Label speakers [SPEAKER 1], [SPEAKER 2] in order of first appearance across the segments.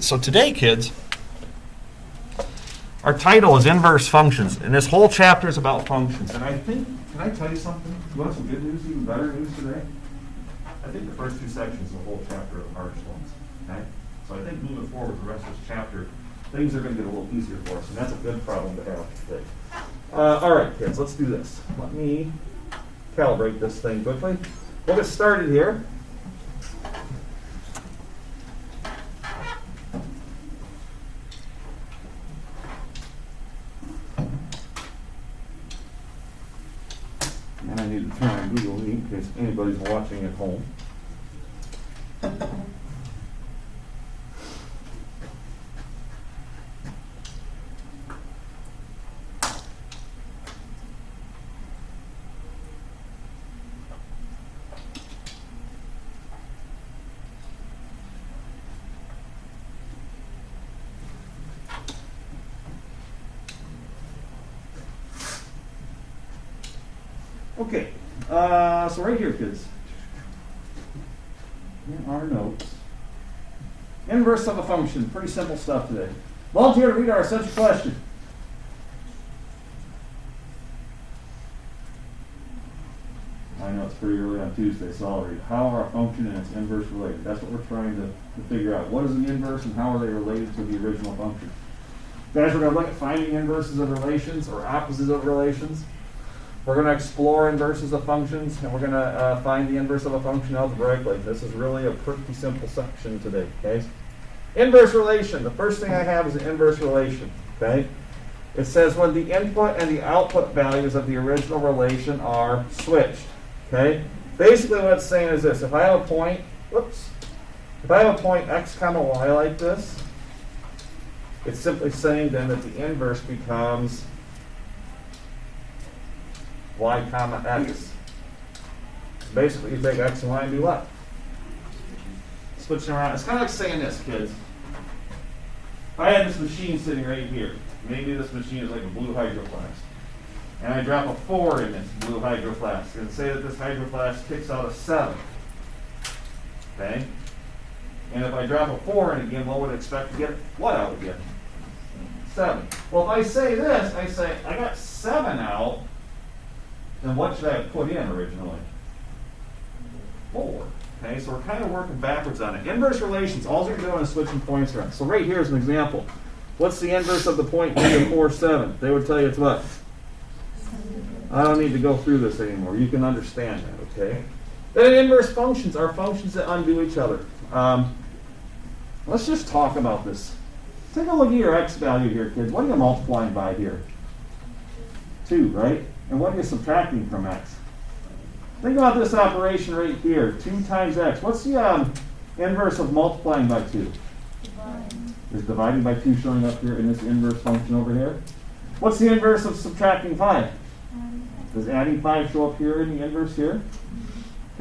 [SPEAKER 1] So today, kids, our title is Inverse Functions, and this whole chapter is about functions. And I think, can I tell you something? You want some good news, even better news today? I think the first two sections of the whole chapter are the hardest ones. Okay? So I think moving forward, the rest of this chapter, things are going to get a little easier for us, and that's a good problem to have today. All right, kids, let's do this. Let me calibrate this thing quickly. We'll get started here. And I need to turn on Google Meet in case anybody's watching at home. Okay, so right here, kids, in our notes, inverse of a function, pretty simple stuff today. Volunteer to read our essential question. I know it's pretty early on Tuesday, so I'll read. How are a function and its inverse related? That's what we're trying to figure out. What is an inverse and how are they related to the original function? Guys, we're going to look at finding inverses of relations or opposites of relations. We're going to explore inverses of functions, and we're going to find the inverse of a function algebraically. This is really a pretty simple section today, okay? Inverse relation. The first thing I have is an inverse relation, okay? It says when the input and the output values of the original relation are switched, okay? Basically what it's saying is this. If I have a point, if I have a point x comma y like this, it's simply saying then that the inverse becomes y comma x. Basically, you take x and y and do what? Switching around. It's kind of like saying this, kids. If I had this machine sitting right here, maybe this machine is like a blue hydro flask, and I drop a 4 in this blue hydro flask, and say that this hydro flask kicks out a 7. Okay? And if I drop a 4 in again, what would I expect to get what out again? 7. Well, if I say this, I say, I got 7 out, then what should I have put in originally? 4. Okay, so we're kind of working backwards on it. Inverse relations, all you're doing is switching points around. So right here is an example. What's the inverse of the point b of 4, 7? They would tell you it's what? I don't need to go through this anymore. You can understand that, okay? Then inverse functions are functions that undo each other. Let's just talk about this. Take a look at your x value here, kids. What are you multiplying by here? 2, right? And what are you subtracting from x? Think about this operation right here. 2 times x. What's the inverse of multiplying by 2? Dividing. Is dividing by 2 showing up here in this inverse function over here? What's the inverse of subtracting 5? Does adding 5 show up here in the inverse here?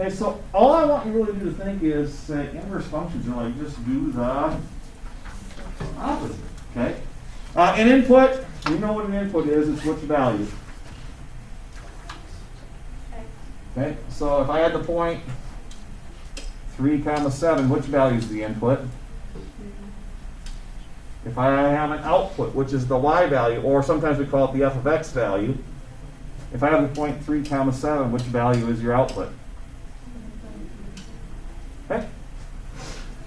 [SPEAKER 1] Okay, so all I want you really to think is inverse functions are like just do the opposite. Okay? An input, you know what an input is, it's which value. Okay, so if I had the point 3 comma 7, which value is the input? If I have an output, which is the y value, or sometimes we call it the f of x value, if I have the point 3 comma 7, which value is your output? Okay.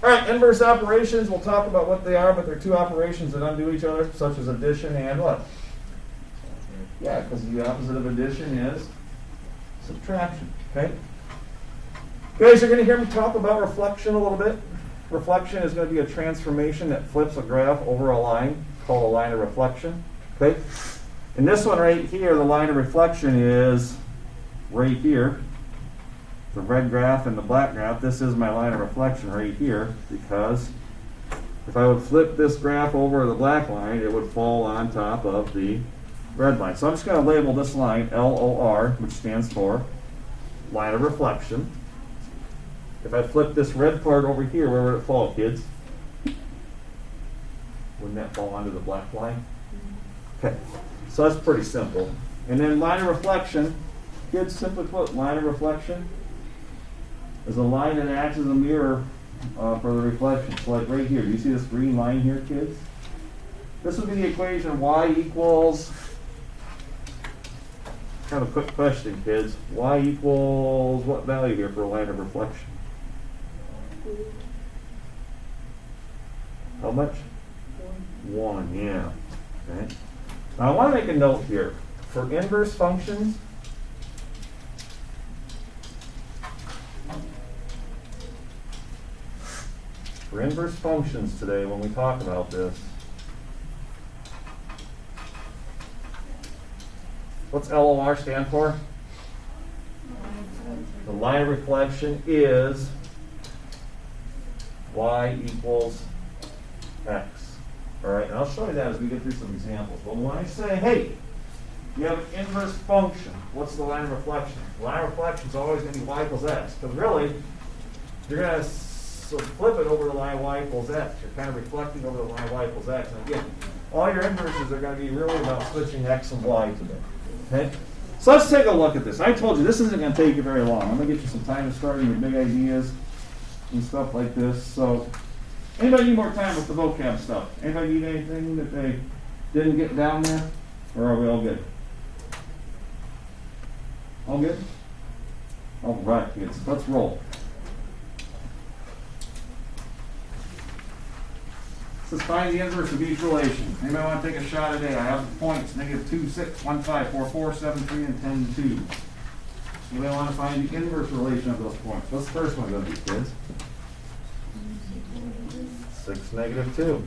[SPEAKER 1] All right, inverse operations, we'll talk about what they are, but they're two operations that undo each other, such as addition and what? Yeah, because the opposite of addition is subtraction, okay? Guys, you're going to hear me talk about reflection a little bit. Reflection is going to be a transformation that flips a graph over a line called a line of reflection, okay? In this one right here, the line of reflection is right here. The red graph and the black graph, this is my line of reflection right here, because if I would flip this graph over the black line, it would fall on top of the red line. So I'm just going to label this line LOR, which stands for line of reflection. If I flip this red part over here, where would it fall, kids? Wouldn't that fall onto the black line? Okay, so that's pretty simple. And then line of reflection, kids, simply put, line of reflection is a line that acts as a mirror for the reflection. So like right here, do you see this green line here, kids? This would be the equation y equals, kind of a quick question, kids. Y equals what value here for a line of reflection? How much? 1, yeah. Okay. Now I want to make a note here. For inverse functions, today, when we talk about this, what's LOR stand for? The line of reflection is y equals x. All right, and I'll show you that as we get through some examples. But when I say, hey, you have an inverse function, what's the line of reflection? The line of reflection is always going to be y equals x. Because really, you're going to flip it over the line y equals x. You're kind of reflecting over the line y equals x. And again, all your inverses are going to be really about switching x and y today. Okay? So let's take a look at this. I told you this isn't going to take you very long. I'm going to get you some time to start your big ideas and stuff like this. So, anybody need more time with the vocab stuff? Anybody need anything that they didn't get down there? Or are we all good? All good? All right, kids. Let's roll. This is find the inverse of each relation. Anybody want to take a shot today? I have the points: -2, 6, 1, 5, 4, 4, 7, 3, and 10, 2. Anybody want to find the inverse relation of those points? What's the first one going to be, kids? 6, -2.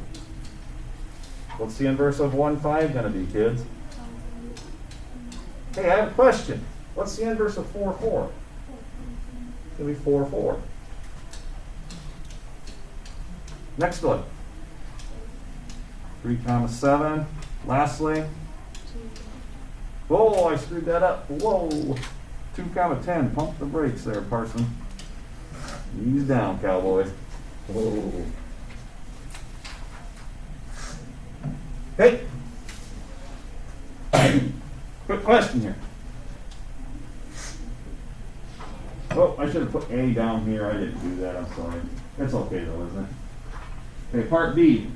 [SPEAKER 1] What's the inverse of 1, 5 going to be, kids? Hey, I have a question. What's the inverse of 4, 4? It's going to be 4, 4. Next one. 3, 7. Lastly. Whoa, I screwed that up. Whoa. 2, 10. Pump the brakes there, Parson. Ease down, cowboy. Whoa. Hey. Quick question here. Oh, I should have put A down here. I didn't do that. I'm sorry. It's okay though, isn't it? Okay, part B.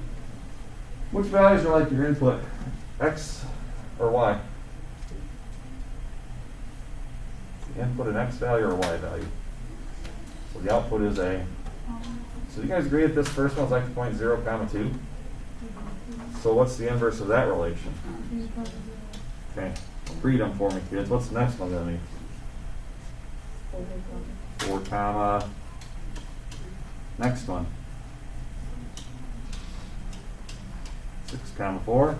[SPEAKER 1] Which values are like your input? X or Y? The input an X value or a Y value? So the output is A. So you guys agree that this first one's like 0.0, 2? So what's the inverse of that relation? Okay, read them for me, kids. What's the next one going to be? 4, next one. 6, 4.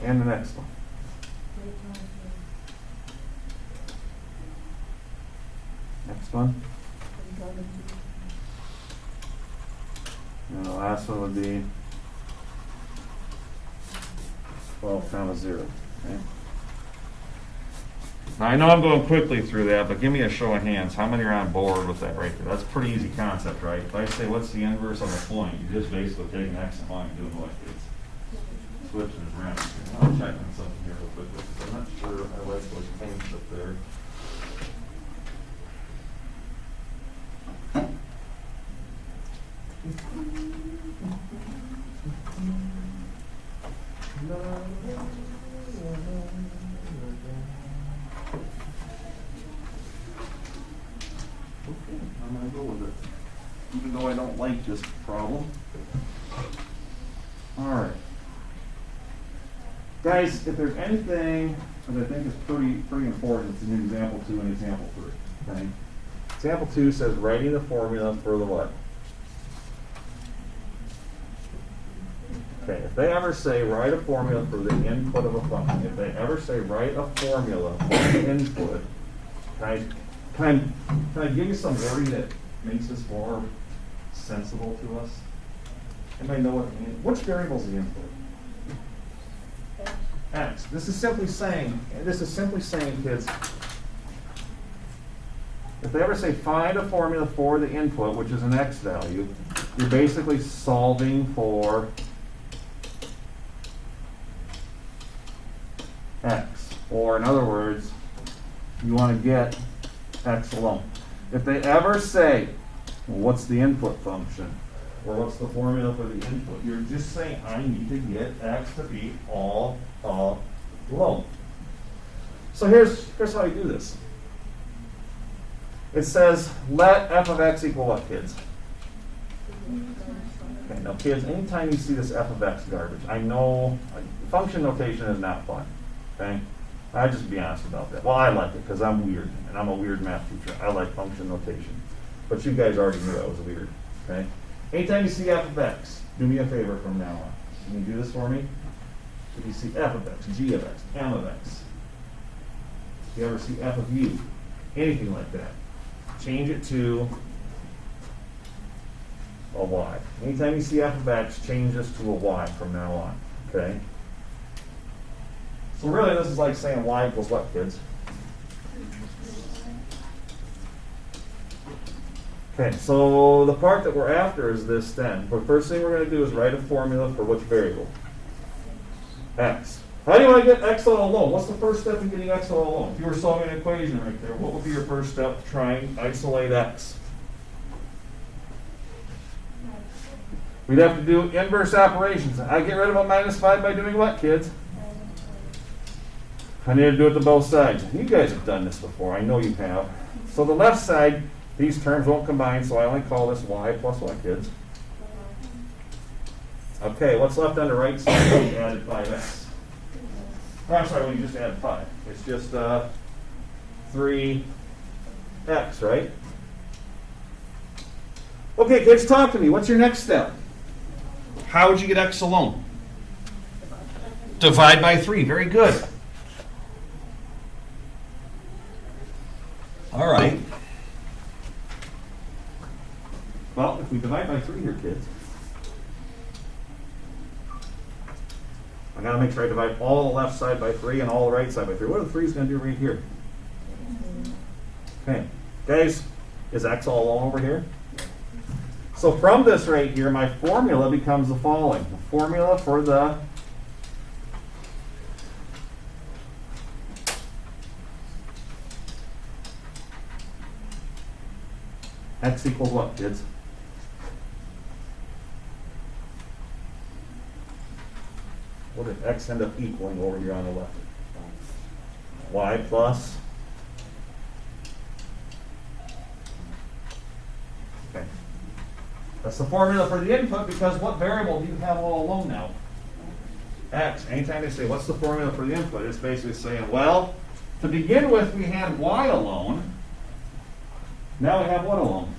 [SPEAKER 1] And the next one. Next one. And the last one would be 12, 0. Okay. Now I know I'm going quickly through that, but give me a show of hands. How many are on board with that right there? That's a pretty easy concept, right? If I say what's the inverse of a point, you're just basically taking X and Y and doing what it's switching it around. I'll check on something here real quickly because I'm not sure I like those points up there. I'm going to go with it, even though I don't like this problem. All right. Guys, if there's anything that I think is pretty important, it's in example 2 and example 3. Okay? Example 2 says writing the formula for the what? Okay, if they ever say write a formula for the input of a function, if they ever say write a formula for the input, can I give you some wording that makes this more sensible to us? Anybody know what it means? Which variable is the input? X. This is simply saying, kids, if they ever say find a formula for the input, which is an X value, you're basically solving for X. Or in other words, you want to get X alone. If they ever say What's the input function? Or what's the formula for the input? You're just saying, I need to get x to be all alone. So here's how you do this. It says, let f of x equal what, kids? Okay, now kids, anytime you see this f of x garbage, I know function notation is not fun. Okay? I just be honest about that. Well, I like it because I'm weird, and I'm a weird math teacher. I like function notation. But you guys already knew I was weird. Okay? Anytime you see f of x, do me a favor from now on. Can you do this for me? If you see f of x, g of x, m of x, if you ever see f of u, anything like that, change it to a y. Anytime you see f of x, change this to a y from now on. Okay? So really, this is like saying y equals what, kids? Okay, so the part that we're after is this then. The first thing we're going to do is write a formula for which variable? X. How do you want to get x all alone? What's the first step in getting x all alone? If you were solving an equation right there, what would be your first step to try and isolate x? We'd have to do inverse operations. I get rid of a minus 5 by doing what, kids? I need to do it to both sides. You guys have done this before. I know you have. So the left side, these terms won't combine, so I only call this y plus what, kids? Okay, what's left on the right side when you added 5x? Oh, I'm sorry, when you just added 5. It's just 3x, right? Okay, kids, talk to me. What's your next step? How would you get x alone? Divide by 3. Very good. All right. Well, if we divide by 3 here, kids, I got to make sure I divide all the left side by 3 and all the right side by 3. What are the 3's going to do right here? Okay. Guys, is x all alone over here? So from this right here, my formula becomes the following. The formula for the x equals what, kids? What did x end up equaling over here on the left? Y plus. Okay. That's the formula for the input because what variable do you have all alone now? X. Anytime they say, what's the formula for the input? It's basically saying, well, to begin with, we had y alone. Now we have what alone?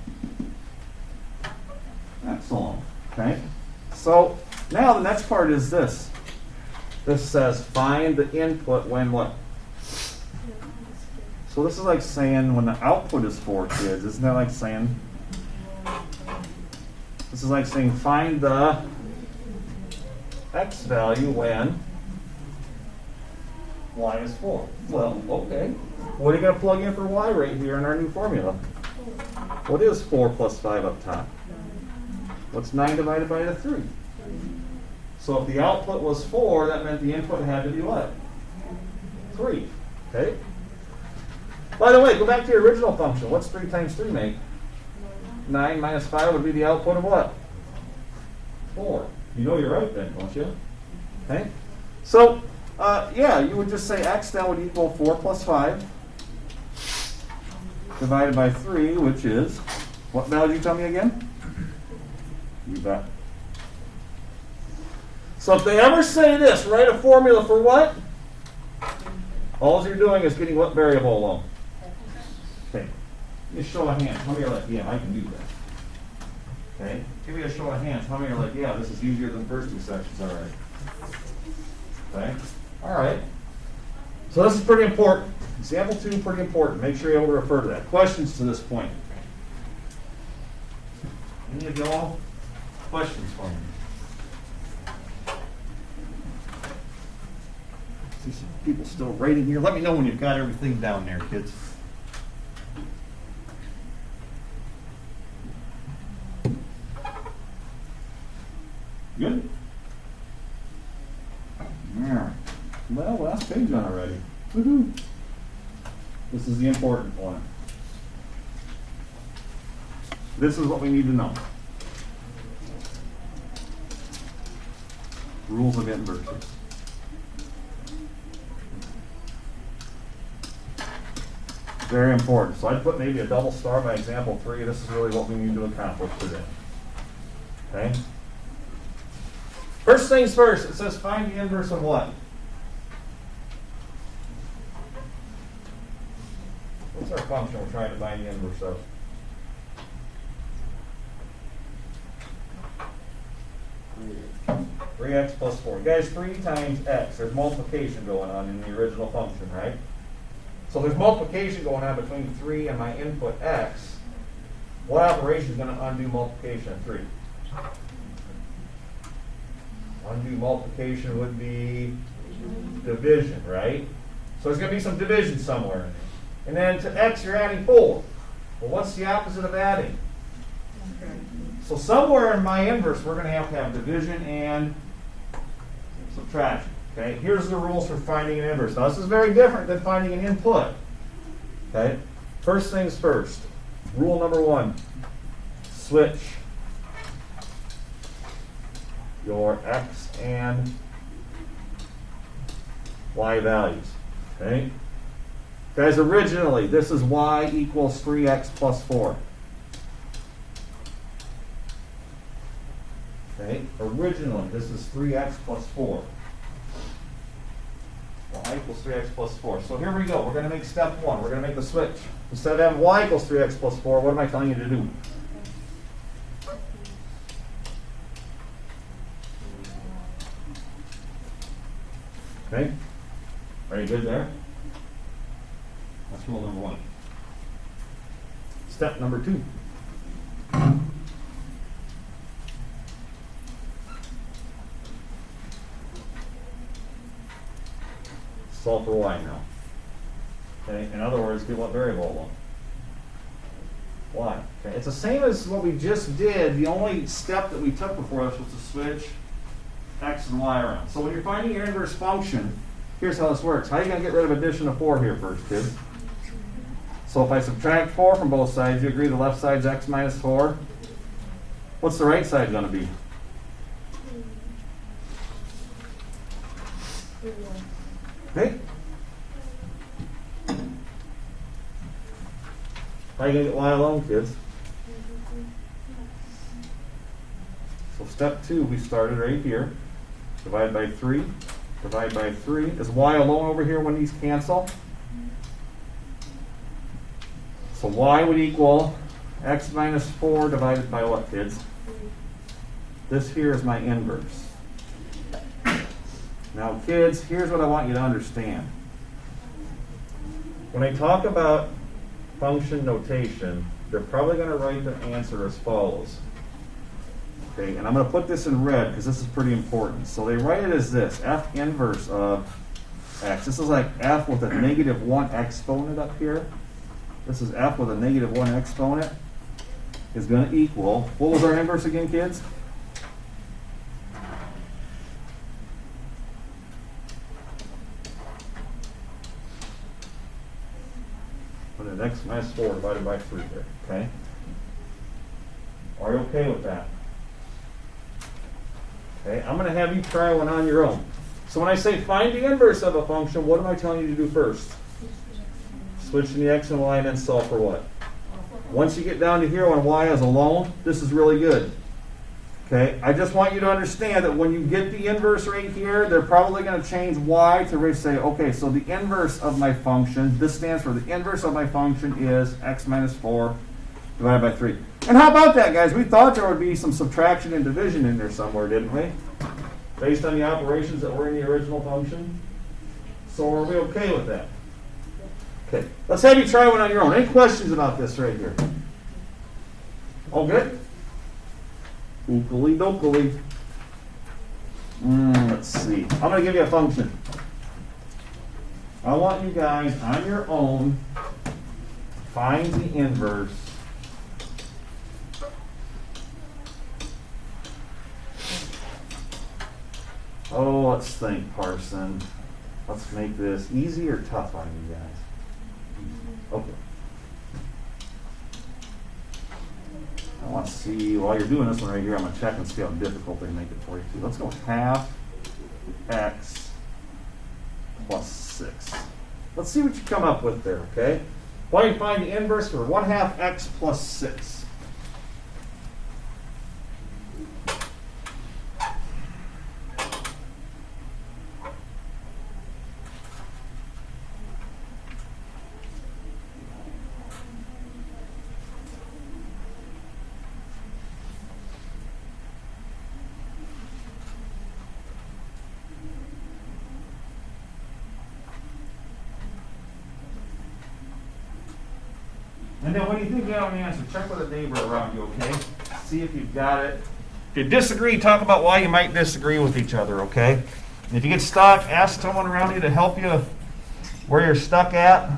[SPEAKER 1] X alone. Okay? So now the next part is this. This says find the input when what? So this is like saying when the output is 4, kids. Isn't that like saying? This is like saying find the x value when y is 4. Well, okay. What are you going to plug in for y right here in our new formula? What is 4 plus 5 up top? What's 9 divided by the 3? So if the output was 4, that meant the input had to be what? 3. Okay? By the way, go back to your original function. What's 3 times 3 make? 9 minus 5 would be the output of what? 4. You know you're right then, don't you? Okay? So, yeah, you would just say x then would equal 4 plus 5 divided by 3, which is, what value did you tell me again? You bet. So if they ever say this, write a formula for what? All you're doing is getting what variable alone? Okay. Give me a show of hands. How many are like, yeah, I can do that? Okay. Give me a show of hands. How many are like, yeah, this is easier than the first 2 sections already? Okay. All right. So this is pretty important. Example 2, pretty important. Make sure you're able to refer to that. Questions to this point? Any of y'all? Questions for me? See some people still writing here. Let me know when you've got everything down there, kids. Good? Yeah. Well, last page on already. Woohoo! This is the important one. This is what we need to know. Rules of inverses. Very important. So I'd put maybe a double star by example 3. This is really what we need to accomplish today. Okay? First things first, it says find the inverse of what? What's our function we're trying to find the inverse of? Three x plus 4. Guys, 3 times x. There's multiplication going on in the original function, right? So there's multiplication going on between 3 and my input x. What operation is going to undo multiplication of 3? Undo multiplication would be division, right? So there's going to be some division somewhere. And then to x you're adding 4. Well, what's the opposite of adding? So somewhere in my inverse we're going to have division and subtraction. Okay, here's the rules for finding an inverse. Now this is very different than finding an input. Okay, first things first. Rule number 1: switch your x and y values. Okay, guys. Originally, this is y equals 3x plus 4. Okay, originally this is 3x plus 4. Y equals 3x plus 4. So here we go. We're going to make step 1. We're going to make the switch. Instead of having y equals 3x plus 4, what am I telling you to do? Okay? Are you good there? That's rule number 1. Step number 2. Solve for y now. Okay, in other words, get what variable I want. Y. Okay, it's the same as what we just did. The only step that we took before this was to switch x and y around. So when you're finding your inverse function, here's how this works. How are you going to get rid of addition of 4 here first, kids? So if I subtract 4 from both sides, you agree the left side's x minus 4? What's the right side going to be? Okay? How are you going to get y alone, kids? So step 2, we started right here. Divide by 3. Divide by 3. Is y alone over here when these cancel? So y would equal x minus 4 divided by what, kids? This here is my inverse. Now, kids, here's what I want you to understand. When I talk about function notation, they're probably going to write their answer as follows. Okay, and I'm going to put this in red because this is pretty important. So they write it as this: f inverse of x. This is like f with a negative 1 exponent up here. This is f with a negative 1 exponent is going to equal, what was our inverse again, kids? And then x minus 4 divided by 3 there, okay? Are you okay with that? Okay, I'm going to have you try one on your own. So when I say find the inverse of a function, what am I telling you to do first? Switch in the x and y and then solve for what? Once you get down to here when y is alone, this is really good. Okay, I just want you to understand that when you get the inverse right here, they're probably going to change y to really say, okay, so the inverse of my function, this stands for the inverse of my function is x minus 4 divided by 3. And how about that, guys? We thought there would be some subtraction and division in there somewhere, didn't we? Based on the operations that were in the original function. So are we okay with that? Okay, let's have you try one on your own. Any questions about this right here? All good? Ookily dokily. Let's see. I'm going to give you a function. I want you guys on your own find the inverse Oh, let's think, Parson. Let's make this easy or tough on you guys. Okay. want to see, while you're doing this one right here, I'm going to check and see how difficult they make it for you too. Let's go half x plus 6. Let's see what you come up with there, okay? Why don't you find the inverse for 1/2 x plus 6? And then when you think you have an answer, check with a neighbor around you, okay? See if you've got it. If you disagree, talk about why you might disagree with each other, okay? And if you get stuck, ask someone around you to help you where you're stuck at.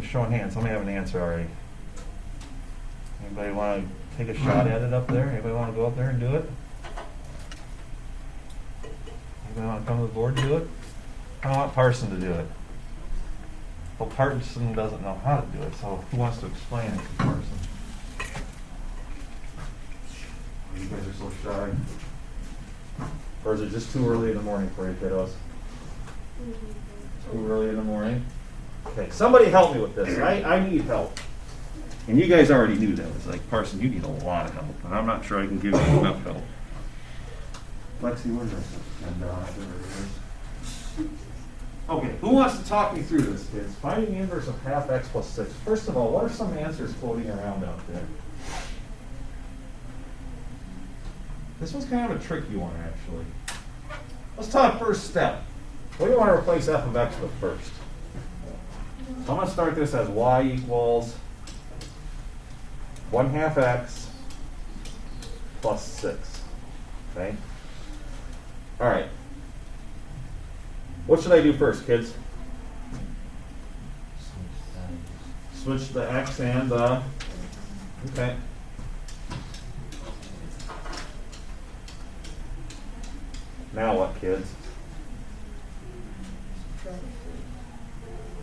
[SPEAKER 1] Showing hands. Somebody have an answer already. Anybody want to take a shot at it up there? Anybody want to go up there and do it? Anybody want to come to the board and do it? I want Parson to do it. Well, Parson doesn't know how to do it, so who wants to explain it to Parson? You guys are so shy. Or is it just too early in the morning for you kiddos? Too early in the morning? Okay, somebody help me with this. I need help. And you guys already knew that. It's like, Parson, you need a lot of help. And I'm not sure I can give you enough help. Lexi, where's this? And there it is. Okay, who wants to talk me through this, kids? Finding the inverse of 1/2 x plus 6. First of all, what are some answers floating around out there? This one's kind of a tricky one, actually. Let's talk first step. What do you want to replace f of x with first? So I'm going to start this as y equals 1/2 x plus 6. Okay? All right. What should I do first, kids? Switch the x and the... Okay. Now what, kids?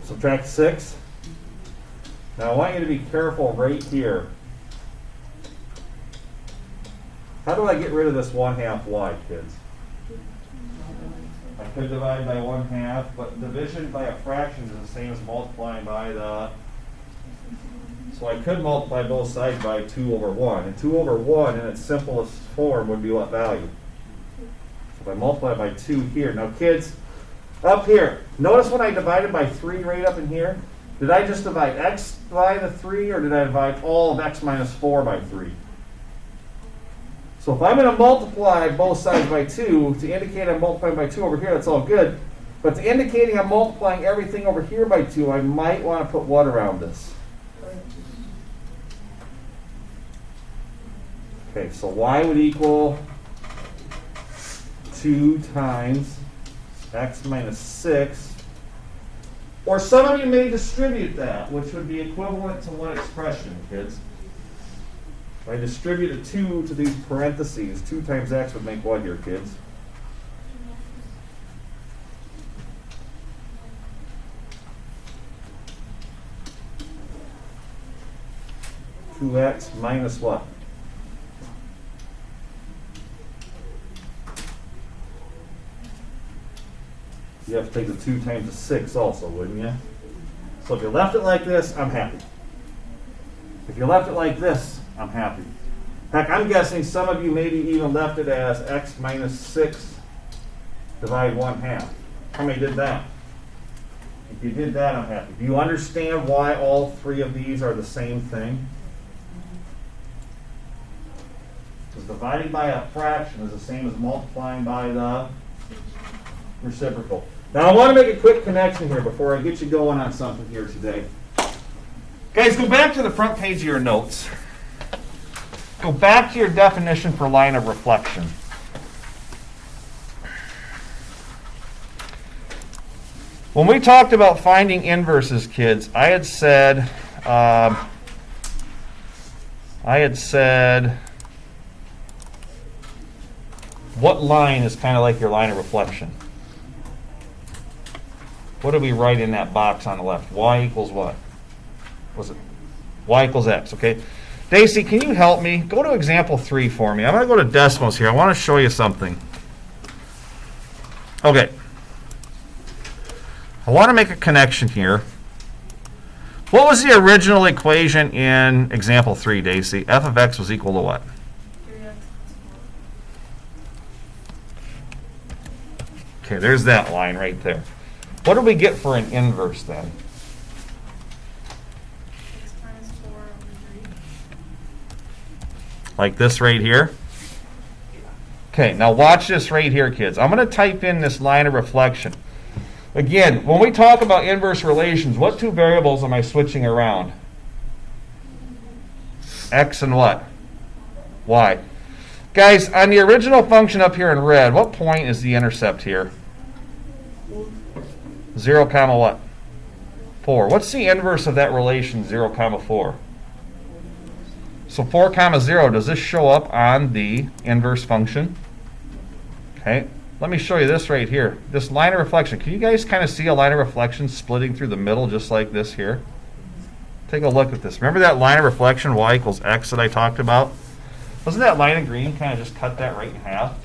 [SPEAKER 1] Subtract 6. Now I want you to be careful right here. How do I get rid of this 1/2 y, kids? I could divide by 1/2, but division by a fraction is the same as multiplying by the... So I could multiply both sides by 2 over 1. And 2 over 1 in its simplest form would be what value? If I multiply by 2 here. Now kids, up here, notice when I divided by 3 right up in here, did I just divide x by the 3 or did I divide all of x minus 4 by 3? So if I'm going to multiply both sides by 2 to indicate I'm multiplying by 2 over here, that's all good. But to indicating I'm multiplying everything over here by 2, I might want to put what around this? Okay, so y would equal 2 times x minus 6, or some of you may distribute that, which would be equivalent to what expression, kids? If I distribute a 2 to these parentheses, 2 times x would make what here, kids? Two x minus what? You have to take the 2 times the 6 also, wouldn't you? So if you left it like this, I'm happy. If you left it like this, I'm happy. Heck, I'm guessing some of you maybe even left it as x minus 6 divide 1/2. How many did that? If you did that, I'm happy. Do you understand why all three of these are the same thing? Because dividing by a fraction is the same as multiplying by the reciprocal. Now I want to make a quick connection here before I get you going on something here today. Guys, go back to the front page of your notes. Go back to your definition for line of reflection. When we talked about finding inverses, kids, I had said what line is kind of like your line of reflection? What did we write in that box on the left? Y equals what? Was it y equals x? Okay. Daisy, can you help me? Go to example 3 for me. I'm going to go to decimals here. I want to show you something. Okay. I want to make a connection here. What was the original equation in example 3, Daisy? F of x was equal to what?
[SPEAKER 2] 3x.
[SPEAKER 1] Okay, there's that line right there. What do we get for an inverse then?
[SPEAKER 2] X minus 4 over 3.
[SPEAKER 1] Like this right here? Okay, now watch this right here, kids. I'm going to type in this line of reflection. Again, when we talk about inverse relations, what two variables am I switching around? X and what? Y. Guys, on the original function up here in red, what point is the intercept here? 0 comma what? 4. What's the inverse of that relation, 0 comma 4? So 4 comma 0, does this show up on the inverse function? Okay, let me show you this right here. This line of reflection. Can you guys kind of see a line of reflection splitting through the middle just like this here? Take a look at this. Remember that line of reflection, y equals x, that I talked about? Wasn't that line of green kind of just cut that right in half?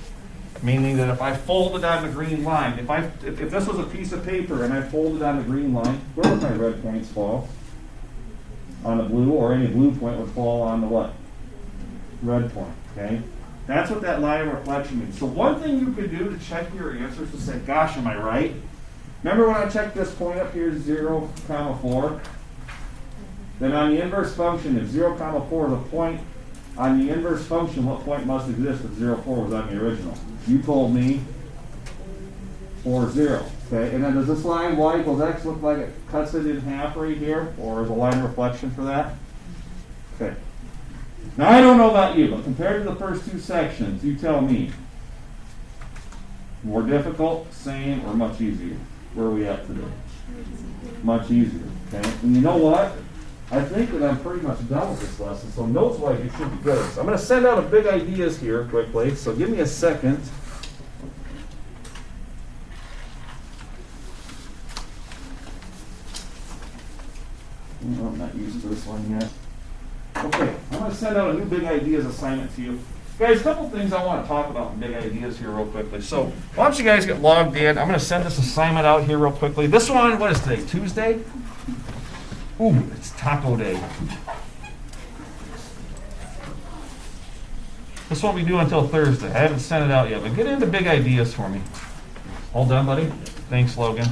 [SPEAKER 1] Meaning that if I folded on the green line, if this was a piece of paper and I folded on the green line, where would my red points fall? On the blue, or any blue point would fall on the what? Red point, okay? That's what that line of reflection means. So one thing you could do to check your answers to say, gosh, am I right? Remember when I checked this point up here, 0 comma 4? Then on the inverse function, if 0 comma 4 is a point, on the inverse function, what point must exist if 0, 4 was on the original? You told me 4, 0. Okay, and then does this line y equals x look like it cuts it in half right here? Or is a line of reflection for that? Okay. Now I don't know about you, but compared to the first two sections, you tell me. More difficult, same, or much easier? Where are we at today? Much easier. Okay. And you know what? I think that I'm pretty much done with this lesson, so notes-wise you should be good. So I'm going to send out a big ideas here quickly, so give me a second. Oh, I'm not used to this one yet. Okay, I'm going to send out a new big ideas assignment to you. Guys, a couple things I want to talk about in big ideas here real quickly. So why don't you guys get logged in. I'm going to send this assignment out here real quickly. This one, what is today, Tuesday? Ooh, it's taco day. This won't be due until Thursday. I haven't sent it out yet, but get into big ideas for me. All done, buddy? Thanks, Logan.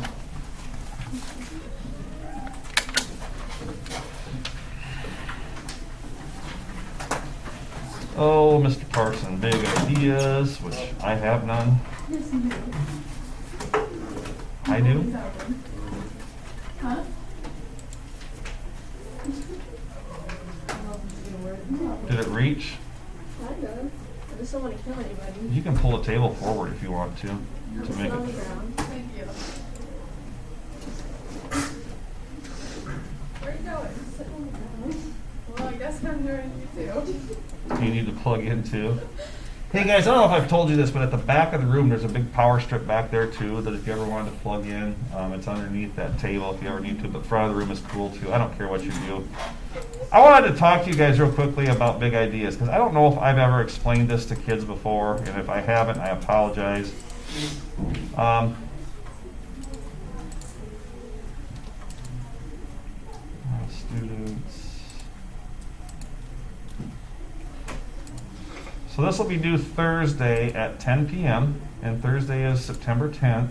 [SPEAKER 1] Oh, Mr. Parson, big ideas, which I have none. I do.
[SPEAKER 2] Huh?
[SPEAKER 1] Did it reach?
[SPEAKER 2] Kind of. I just don't want to kill anybody.
[SPEAKER 1] You can pull the table forward if you want to
[SPEAKER 2] Just
[SPEAKER 1] make
[SPEAKER 2] sit on the
[SPEAKER 1] it.
[SPEAKER 2] ground. Thank you. Where are you going? Just sit on the ground. Well, I guess I'm doing you too.
[SPEAKER 1] You need to plug in too. Hey guys, I don't know if I've told you this, but at the back of the room there's a big power strip back there too that if you ever wanted to plug in, it's underneath that table if you ever need to, but front of the room is cool too. I don't care what you do. I wanted to talk to you guys real quickly about big ideas because I don't know if I've ever explained this to kids before, and if I haven't, I apologize. So this will be due Thursday at 10 p.m. and Thursday is September 10th.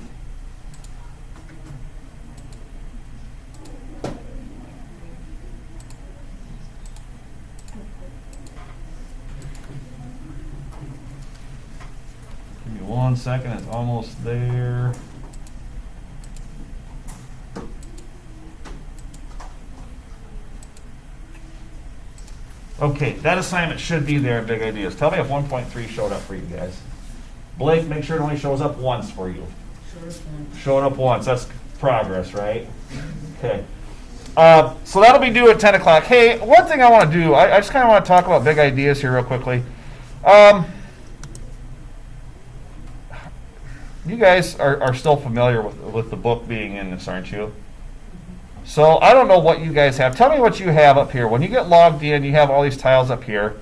[SPEAKER 1] Give me 1 second, it's almost there. Okay, that assignment should be there, Big Ideas. Tell me if 1.3 showed up for you guys. Blake, make sure it only shows up once for you. Showing up once, that's progress, right? Okay. So that'll be due at 10 o'clock. Hey, one thing I want to do, I just kind of want to talk about Big Ideas here real quickly. You guys are still familiar with the book being in this, aren't you? So I don't know what you guys have. Tell me what you have up here. When you get logged in, you have all these tiles up here.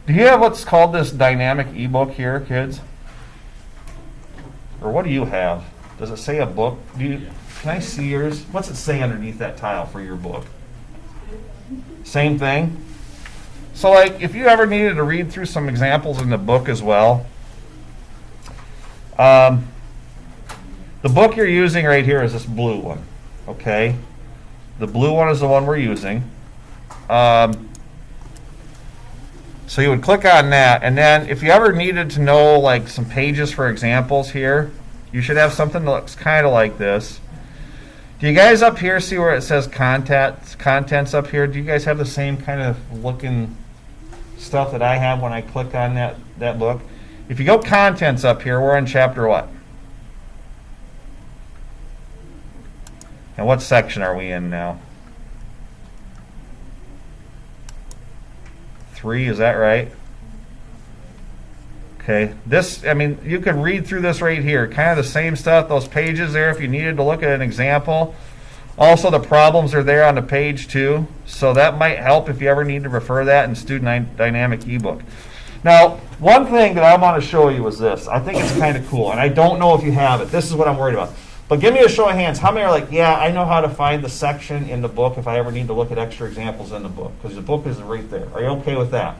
[SPEAKER 1] Do you have what's called this dynamic ebook here, kids? Or what do you have? Does it say a book? Can I see yours? What's it say underneath that tile for your book? Same thing? So like if you ever needed to read through some examples in the book as well, the book you're using right here is this blue one. Okay, the blue one is the one we're using. So you would click on that, and then if you ever needed to know like some pages for examples here, you should have something that looks kind of like this. Do you guys up here see where it says contents up here? Do you guys have the same kind of looking stuff that I have when I click on that book? If you go contents up here, we're in chapter what? And what section are we in now? 3, is that right? Okay, this, I mean, you could read through this right here. Kind of the same stuff, those pages there if you needed to look at an example. Also, the problems are there on the page too. So that might help if you ever need to refer that in Student Dynamic ebook. Now, one thing that I want to show you is this. I think it's kind of cool, and I don't know if you have it. This is what I'm worried about. But give me a show of hands. How many are like, yeah, I know how to find the section in the book if I ever need to look at extra examples in the book? Because the book is right there. Are you okay with that?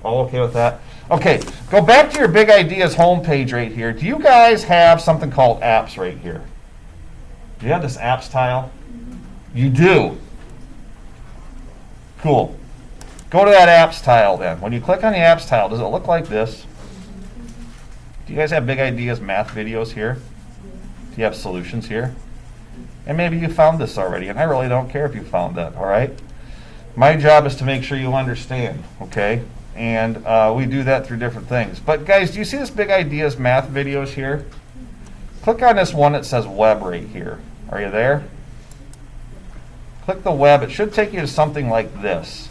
[SPEAKER 1] All okay with that? Okay, go back to your Big Ideas homepage right here. Do you guys have something called apps right here? Do you have this apps tile? You do. Cool. Go to that apps tile then. When you click on the apps tile, does it look like this? Do you guys have Big Ideas math videos here? Do you have solutions here? And maybe you found this already, and I really don't care if you found that, all right? My job is to make sure you understand, okay? And we do that through different things. But guys, do you see this Big Ideas math videos here? Click on this one that says web right here. Are you there? Click the web. It should take you to something like this.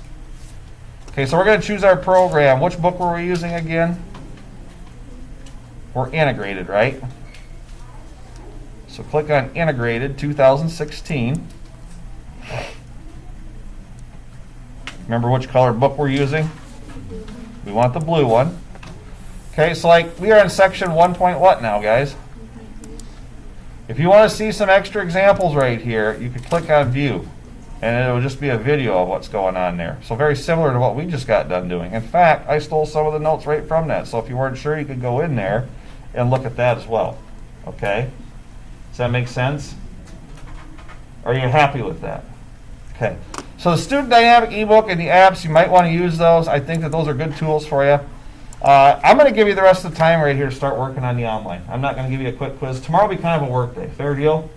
[SPEAKER 1] Okay, so we're going to choose our program. Which book were we using again? We're integrated, right? So click on Integrated 2016. Remember which color book we're using? We want the blue one. Okay, so like we are in section 1 point what now, guys? If you want to see some extra examples right here, you could click on View, and it will just be a video of what's going on there. So very similar to what we just got done doing. In fact, I stole some of the notes right from that. So if you weren't sure, you could go in there and look at that as well. Okay? Does that make sense? Are you happy with that? Okay. So the Student Dynamic ebook and the apps, you might want to use those. I think that those are good tools for you. I'm going to give you the rest of the time right here to start working on the online. I'm not going to give you a quick quiz. Tomorrow will be kind of a work day. Fair deal?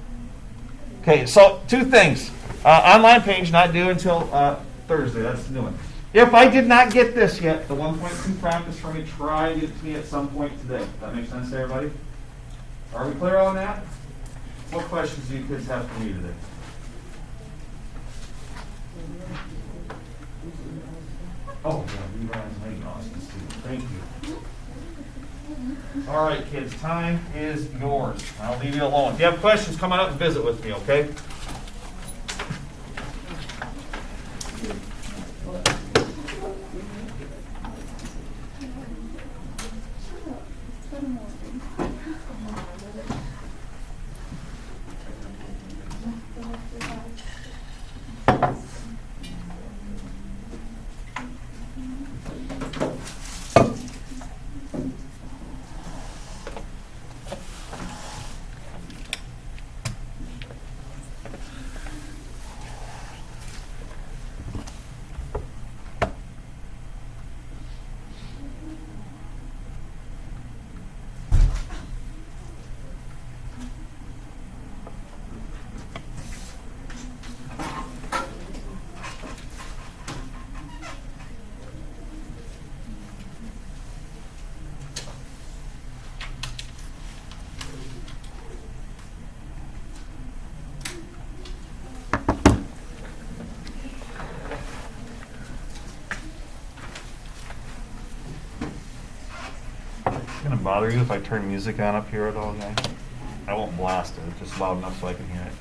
[SPEAKER 1] Okay, so 2 things. Online page not due until Thursday. That's the new one. If I did not get this yet, the 1.2 practice for me, try and get it to me at some point today. That makes sense to everybody? Are we clear on that? What questions do you kids have for me today? Oh, yeah, Levi's making awesome too. Thank you. All right, kids, time is yours. I'll leave you alone. If you have questions, come on up and visit with me, okay?
[SPEAKER 3] gonna bother you if I turn music on up here at all, guys? I won't blast it, just loud enough so I can hear it.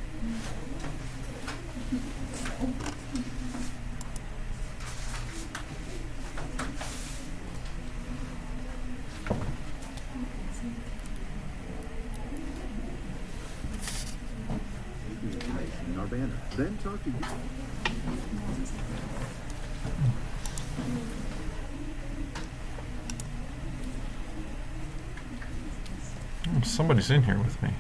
[SPEAKER 4] In our banner. Then talk to you.
[SPEAKER 3] Somebody's in here with me.